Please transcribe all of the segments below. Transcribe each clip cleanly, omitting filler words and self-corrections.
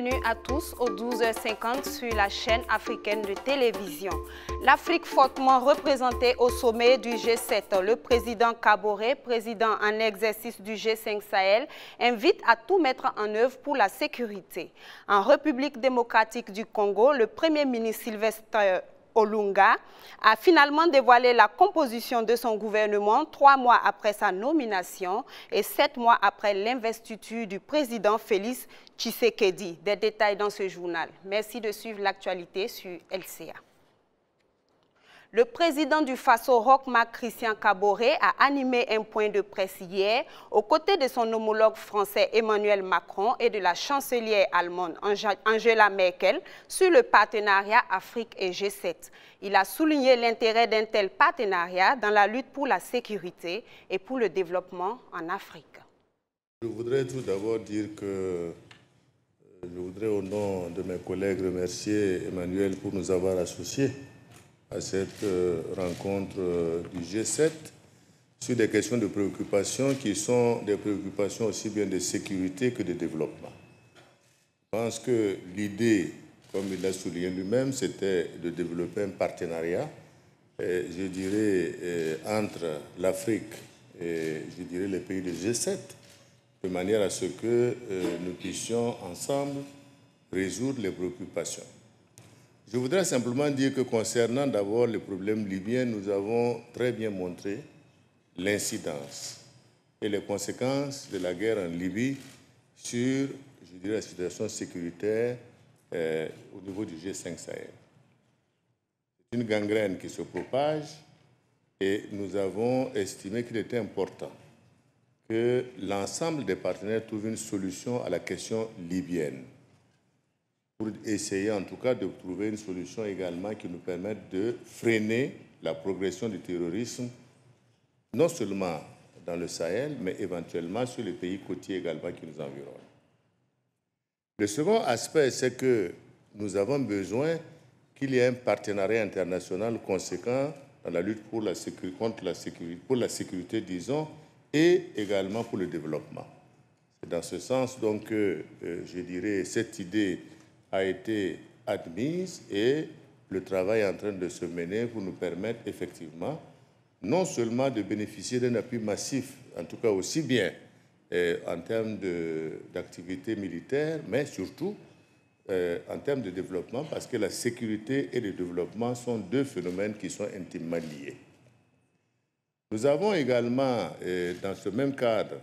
bienvenue à tous au 12h50 sur la chaîne africaine de télévision. L'Afrique fortement représentée au sommet du G7. Le président Kaboré, président en exercice du G5 Sahel, invite à tout mettre en œuvre pour la sécurité. En République démocratique du Congo, le Premier ministre Sylvestre Olunga a finalement dévoilé la composition de son gouvernement 3 mois après sa nomination et 7 mois après l'investiture du président Félix Tshisekedi. Des détails dans ce journal. Merci de suivre l'actualité sur LCA. Le président du Faso, Roch Marc Christian Kaboré, a animé un point de presse hier aux côtés de son homologue français Emmanuel Macron et de la chancelière allemande Angela Merkel sur le partenariat Afrique et G7. Il a souligné l'intérêt d'un tel partenariat dans la lutte pour la sécurité et pour le développement en Afrique. Je voudrais tout d'abord dire que je voudrais au nom de mes collègues remercier Emmanuel pour nous avoir associés à cette rencontre du G7 sur des questions de préoccupation qui sont des préoccupations aussi bien de sécurité que de développement. Je pense que l'idée, comme il l'a souligné lui-même, c'était de développer un partenariat, je dirais, entre l'Afrique et, je dirais, les pays du G7, de manière à ce que nous puissions ensemble résoudre les préoccupations. Je voudrais simplement dire que concernant d'abord le problème libyen, nous avons très bien montré l'incidence et les conséquences de la guerre en Libye sur, je dirais, la situation sécuritaire au niveau du G5 Sahel. C'est une gangrène qui se propage et nous avons estimé qu'il était important que l'ensemble des partenaires trouvent une solution à la question libyenne, pour essayer en tout cas de trouver une solution également qui nous permette de freiner la progression du terrorisme, non seulement dans le Sahel, mais éventuellement sur les pays côtiers également qui nous environnent. Le second aspect, c'est que nous avons besoin qu'il y ait un partenariat international conséquent dans la lutte pour la sécurité, disons, et également pour le développement. C'est dans ce sens donc que, je dirais, cette idée a été admise et le travail est en train de se mener pour nous permettre effectivement non seulement de bénéficier d'un appui massif, en tout cas aussi bien en termes d'activité militaire, mais surtout en termes de développement, parce que la sécurité et le développement sont deux phénomènes qui sont intimement liés. Nous avons également, dans ce même cadre,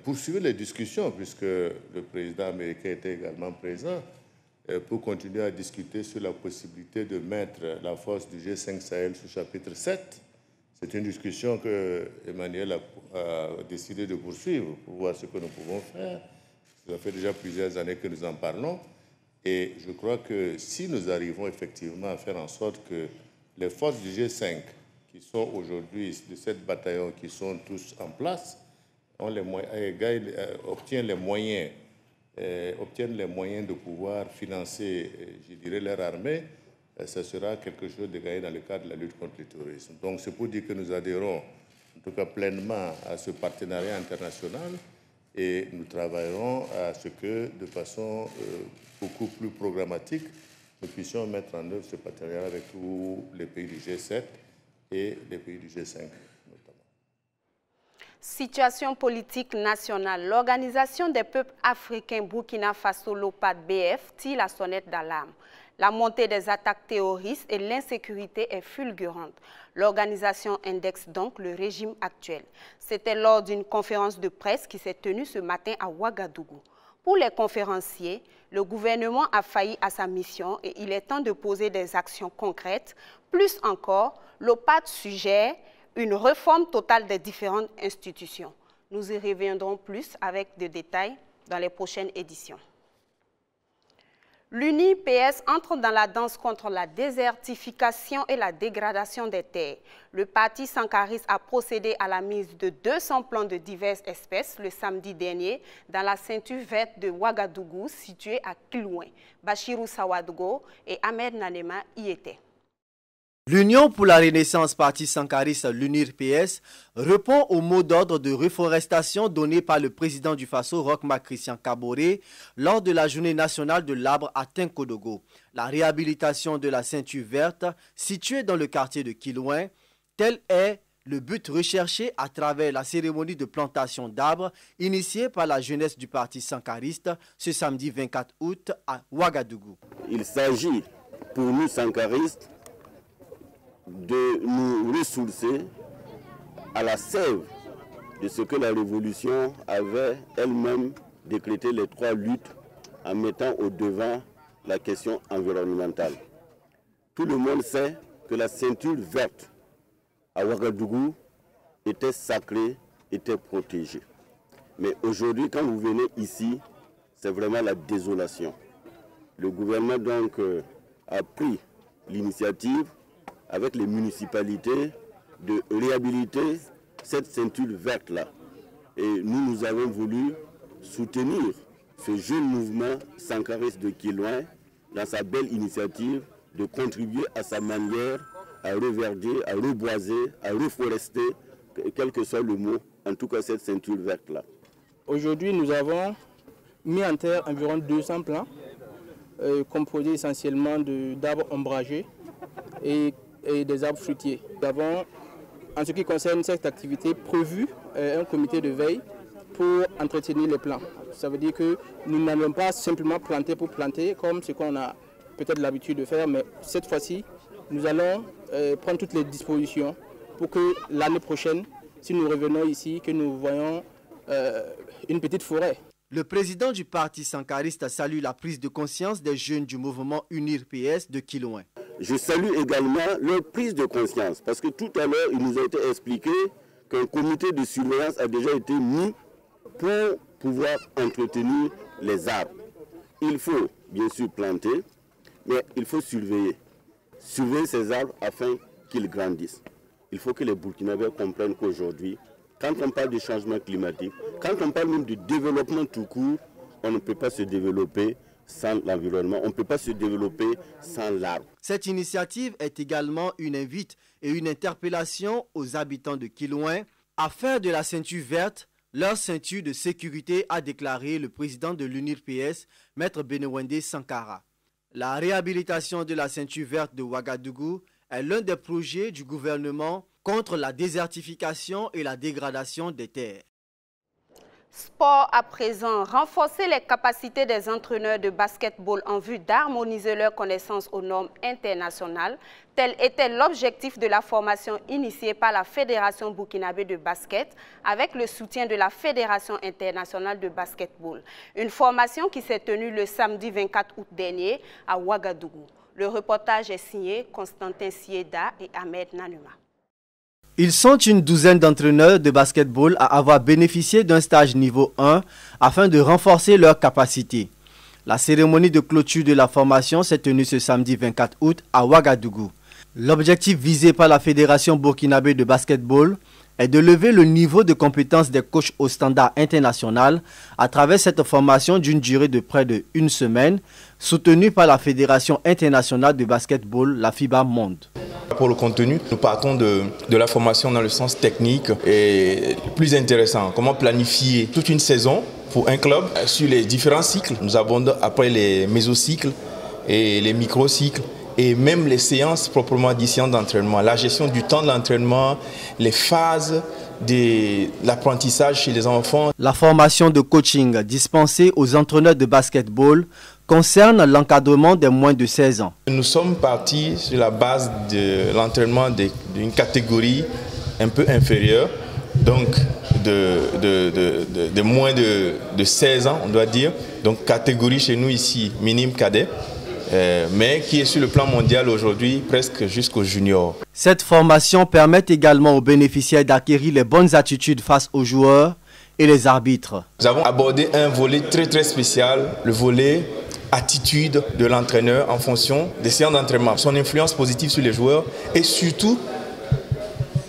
poursuivi les discussions, puisque le président américain était également présent, pour continuer à discuter sur la possibilité de mettre la force du G5 Sahel sous chapitre 7. C'est une discussion que Emmanuel a décidé de poursuivre pour voir ce que nous pouvons faire. Ça fait déjà plusieurs années que nous en parlons. Et je crois que si nous arrivons effectivement à faire en sorte que les forces du G5, qui sont aujourd'hui de 7 bataillons qui sont tous en place, obtiennent les moyens de pouvoir financer, je dirais, leur armée, ce sera quelque chose de gagné dans le cadre de la lutte contre le terrorisme. Donc c'est pour dire que nous adhérons, en tout cas pleinement, à ce partenariat international et nous travaillerons à ce que, de façon beaucoup plus programmatique, nous puissions mettre en œuvre ce partenariat avec tous les pays du G7 et les pays du G5 notamment. Situation politique nationale. L'Organisation des peuples africains Burkina Faso, l'OPAD-BF, tire la sonnette d'alarme. La montée des attaques terroristes et l'insécurité est fulgurante. L'organisation indexe donc le régime actuel. C'était lors d'une conférence de presse qui s'est tenue ce matin à Ouagadougou. Pour les conférenciers, le gouvernement a failli à sa mission et il est temps de poser des actions concrètes. Plus encore, l'OPAD suggère une réforme totale des différentes institutions. Nous y reviendrons plus avec des détails dans les prochaines éditions. L'UNI-PS entre dans la danse contre la désertification et la dégradation des terres. Le parti sankariste a procédé à la mise de 200 plants de diverses espèces le samedi dernier dans la ceinture verte de Ouagadougou, située à Kilouin. Bachirou Sawadgo et Ahmed Nanema y étaient. L'Union pour la Renaissance Parti sankariste, l'UNIR-PS, répond au mot d'ordre de reforestation donné par le président du Faso, Roch Marc Christian Kaboré, lors de la journée nationale de l'arbre à Tinkodogo. La réhabilitation de la ceinture verte, située dans le quartier de Kilouin, tel est le but recherché à travers la cérémonie de plantation d'arbres initiée par la jeunesse du Parti sankariste ce samedi 24 août à Ouagadougou. Il s'agit pour nous sankaristes de nous ressourcer à la sève de ce que la révolution avait elle-même décrété les 3 luttes en mettant au devant la question environnementale. Tout le monde sait que la ceinture verte à Ouagadougou était sacrée, était protégée. Mais aujourd'hui, quand vous venez ici, c'est vraiment la désolation. Le gouvernement donc a pris l'initiative avec les municipalités de réhabiliter cette ceinture verte-là. Et nous avons voulu soutenir ce jeune mouvement sankariste de Kilouin dans sa belle initiative de contribuer à sa manière à reverdir, à reboiser, à reforester, quel que soit le mot, en tout cas cette ceinture verte-là. Aujourd'hui, nous avons mis en terre environ 200 plants, composés essentiellement d'arbres ombragés et des arbres fruitiers. Nous avons, en ce qui concerne cette activité, prévu un comité de veille pour entretenir les plants. Ça veut dire que nous n'allons pas simplement planter pour planter, comme ce qu'on a peut-être l'habitude de faire, mais cette fois-ci, nous allons prendre toutes les dispositions pour que l'année prochaine, si nous revenons ici, que nous voyons une petite forêt. Le président du Parti sankariste salue la prise de conscience des jeunes du mouvement UNIR-PS de Kilouin. Je salue également leur prise de conscience, parce que tout à l'heure, il nous a été expliqué qu'un comité de surveillance a déjà été mis pour pouvoir entretenir les arbres. Il faut bien sûr planter, mais il faut surveiller ces arbres afin qu'ils grandissent. Il faut que les Burkinabés comprennent qu'aujourd'hui, quand on parle de changement climatique, quand on parle même de développement tout court, on ne peut pas se développer sans l'environnement, on ne peut pas se développer sans l'arbre. Cette initiative est également une invite et une interpellation aux habitants de Kilouin à faire de la ceinture verte leur ceinture de sécurité, a déclaré le président de l'UNIR-PS, Maître Benewende Sankara. La réhabilitation de la ceinture verte de Ouagadougou est l'un des projets du gouvernement contre la désertification et la dégradation des terres. Sport à présent, renforcer les capacités des entraîneurs de basketball en vue d'harmoniser leurs connaissances aux normes internationales. Tel était l'objectif de la formation initiée par la Fédération burkinabé de basket avec le soutien de la Fédération internationale de basketball. Une formation qui s'est tenue le samedi 24 août dernier à Ouagadougou. Le reportage est signé Constantin Sieda et Ahmed Nanuma. Ils sont une douzaine d'entraîneurs de basketball à avoir bénéficié d'un stage niveau 1 afin de renforcer leurs capacités. La cérémonie de clôture de la formation s'est tenue ce samedi 24 août à Ouagadougou. L'objectif visé par la Fédération burkinabé de basketball est de lever le niveau de compétence des coachs au standard international à travers cette formation d'une durée de près de 1 semaine, soutenue par la Fédération internationale de basketball, la FIBA Monde. Pour le contenu, nous partons de la formation dans le sens technique et le plus intéressant, comment planifier toute une saison pour un club sur les différents cycles. Nous abordons après les mésocycles et les microcycles et même les séances proprement dites, séances d'entraînement, la gestion du temps de l'entraînement, les phases de l'apprentissage chez les enfants. La formation de coaching dispensée aux entraîneurs de basketball concerne l'encadrement des moins de 16 ans. Nous sommes partis sur la base de l'entraînement d'une catégorie un peu inférieure, donc de moins de 16 ans, on doit dire. Donc catégorie chez nous ici, minime cadet, mais qui est sur le plan mondial aujourd'hui presque jusqu'au junior. Cette formation permet également aux bénéficiaires d'acquérir les bonnes attitudes face aux joueurs et les arbitres. Nous avons abordé un volet très spécial, le volet attitude de l'entraîneur en fonction des séances d'entraînement, son influence positive sur les joueurs et surtout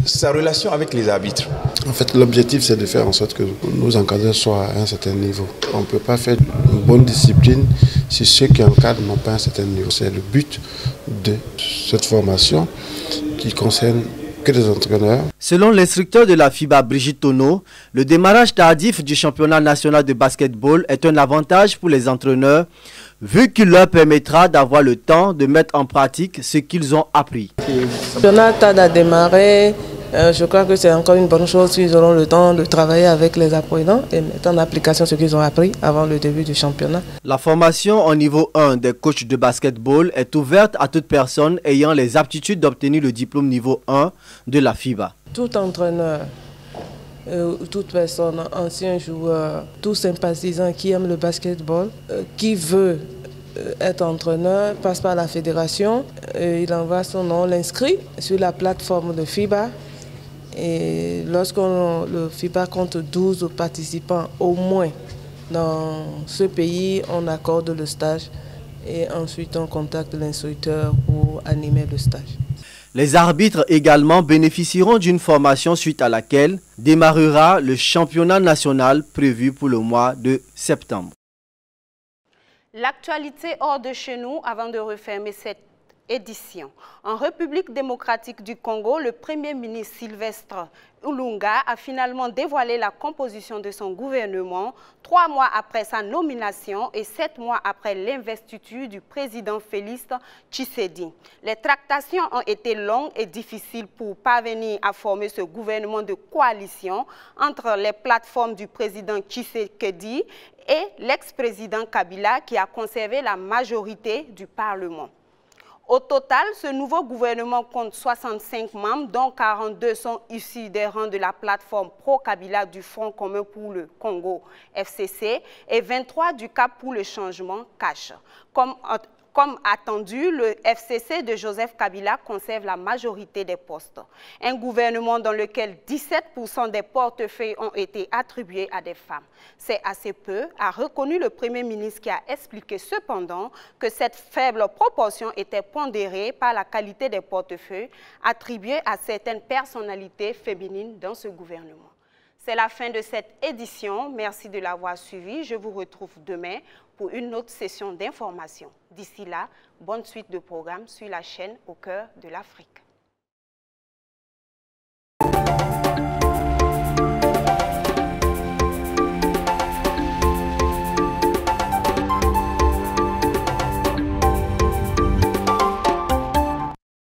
sa relation avec les arbitres. En fait, l'objectif, c'est de faire en sorte que nos encadreurs soient à un certain niveau. On ne peut pas faire une bonne discipline c'est ceux qui encadrent n'ont pas un certain niveau. C'est le but de cette formation qui concerne que des entraîneurs. Selon l'instructeur de la FIBA, Brigitte Tonneau, le démarrage tardif du championnat national de basketball est un avantage pour les entraîneurs, vu qu'il leur permettra d'avoir le temps de mettre en pratique ce qu'ils ont appris. Le championnat tarde à démarrer. Je crois que c'est encore une bonne chose s'ils auront le temps de travailler avec les apprenants et mettre en application ce qu'ils ont appris avant le début du championnat. La formation au niveau 1 des coachs de basketball est ouverte à toute personne ayant les aptitudes d'obtenir le diplôme niveau 1 de la FIBA. Tout entraîneur, toute personne, ancien joueur, tout sympathisant qui aime le basketball, qui veut être entraîneur, passe par la fédération, il envoie son nom, l'inscrit sur la plateforme de FIBA. Et le FIBA compte 12 participants au moins dans ce pays, on accorde le stage et ensuite on contacte l'instructeur pour animer le stage. Les arbitres également bénéficieront d'une formation suite à laquelle démarrera le championnat national prévu pour le mois de septembre. L'actualité hors de chez nous avant de refermer cette édition. En République démocratique du Congo, le Premier ministre Sylvestre Ilunga a finalement dévoilé la composition de son gouvernement 3 mois après sa nomination et 7 mois après l'investiture du président Félix Tshisekedi. Les tractations ont été longues et difficiles pour parvenir à former ce gouvernement de coalition entre les plateformes du président Tshisekedi et l'ex-président Kabila qui a conservé la majorité du Parlement. Au total, ce nouveau gouvernement compte 65 membres, dont 42 sont issus des rangs de la plateforme pro-Kabila du Front commun pour le Congo, FCC, et 23 du Cap pour le changement, CACH. Comme attendu, le FCC de Joseph Kabila conserve la majorité des postes. Un gouvernement dans lequel 17% des portefeuilles ont été attribués à des femmes. C'est assez peu, a reconnu le Premier ministre qui a expliqué cependant que cette faible proportion était pondérée par la qualité des portefeuilles attribués à certaines personnalités féminines dans ce gouvernement. C'est la fin de cette édition. Merci de l'avoir suivi. Je vous retrouve demain pour une autre session d'information. D'ici là, bonne suite de programmes sur la chaîne Au cœur de l'Afrique.